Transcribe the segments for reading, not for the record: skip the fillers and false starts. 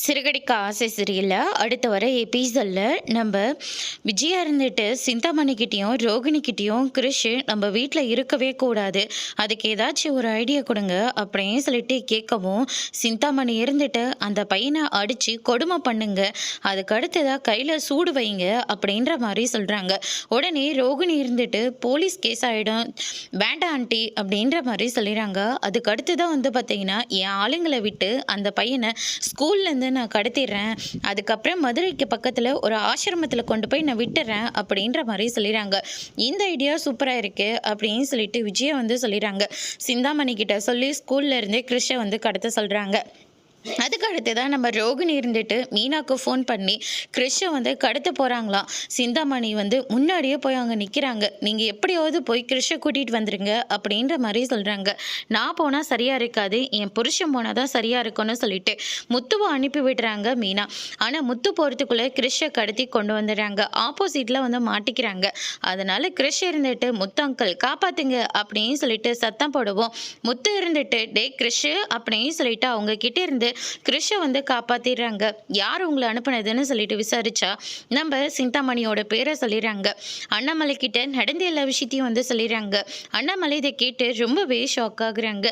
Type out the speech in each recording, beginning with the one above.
சிறுகடிக்க ஆசை சீரியல்ல அடுத்த வர எபிசோட்ல நம்ம விஜயா இருந்துட்டு சிந்தாமணிக்கிட்டேயும் ரோகிணிக்கிட்டேயும் கிறிஷ் நம்ம வீட்டில் இருக்கவே கூடாது, அதுக்கு ஏதாச்சும் ஒரு ஐடியா கொடுங்க அப்படின்னு சொல்லிட்டு கேட்கவும், சிந்தாமணி இருந்துட்டு அந்த பையனை அடித்து கொடுமை பண்ணுங்க, அதுக்கு அடுத்ததாக கையில் சூடு வைங்க அப்படின்ற மாதிரி சொல்கிறாங்க. உடனே ரோகிணி இருந்துட்டு போலீஸ் கேஸ் ஆகிடும், வேண்டாம் ஆண்டி அப்படின்ற மாதிரி சொல்லிடுறாங்க. அதுக்கு அடுத்ததான் வந்து பார்த்தீங்கன்னா என் ஆளுங்களை விட்டு அந்த பையனை ஸ்கூல்லேருந்து நான் கடத்திடுறேன், அதுக்கப்புறம் மதுரைக்கு பக்கத்தில் ஒரு ஆசிரமத்தில் கொண்டு போய் நான் விட்டுறேன் அப்படின்ற மாதிரி சொல்லிடுறாங்க. இந்த ஐடியா சூப்பராக இருக்குது அப்படின்னு சொல்லிட்டு விஜயா வந்து சொல்லிடுறாங்க. சிந்தாமணி கிட்ட சொல்லி ஸ்கூல்ல இருந்தே கிறிஷை வந்து கடத்த சொல்கிறாங்க. அதுக்கு அடுத்து தான் நம்ம ரோகிணி இருந்துட்டு மீனாவுக்கு ஃபோன் பண்ணி கிறிஷை வந்து கடத்த போகிறாங்களாம். சிந்தாமணி வந்து முன்னாடியே போய் அங்கே நிற்கிறாங்க. நீங்கள் எப்படியாவது போய் கிறிஷை கூட்டிகிட்டு வந்துடுங்க அப்படின்ற மாதிரி சொல்கிறாங்க. நான் போனால் சரியாக இருக்காது, என் புருஷன் போனால் தான் சரியாக இருக்கும்னு சொல்லிட்டு முத்துவை அனுப்பி விடுறாங்க மீனா. ஆனால் முத்து போகிறதுக்குள்ளே கிறிஷை கடத்தி கொண்டு வந்துடுறாங்க. ஆப்போசிட்டில் வந்து மாட்டிக்கிறாங்க. அதனால் கிறிஷ் இருந்துட்டு முத்து அங்கிள் காப்பாற்றுங்க அப்படின்னு சொல்லிட்டு சத்தம் போடுவோம். முத்து இருந்துட்டு டே கிறிஷு அப்படின்னு சொல்லிட்டு அவங்க கிட்டே இருந்து கிறிஷை வந்து காப்பாத்திடுறாங்க. யார் உங்களை அனுப்புனதுன்னு சொல்லிட்டு விசாரிச்சா நம்ம சிந்தாமணியோட பேரை சொல்லிடுறாங்க. அண்ணாமலை கிட்ட நடந்த எல்லா விஷயத்தையும் வந்து சொல்லிடுறாங்க. அண்ணாமலை இதை கேட்டு ரொம்பவே ஷாக் ஆகுறாங்க.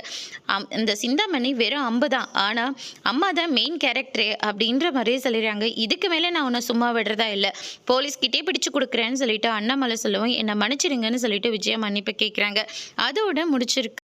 இந்த சிந்தாமணி வெறும் அம்பு தான், ஆனால் அம்மா தான் மெயின் கேரக்டரு அப்படின்ற மாதிரியே சொல்லிடுறாங்க. இதுக்கு மேலே நான் உன்னை சும்மா விடுறதா இல்லை, போலீஸ்கிட்டே பிடிச்சு கொடுக்குறேன்னு சொல்லிட்டு அண்ணாமலை சொல்லுவோம். என்னை மன்னிச்சிடுங்கன்னு சொல்லிட்டு விஜயா மன்னிப்பு கேட்குறாங்க. அதோட முடிச்சிருக்கு.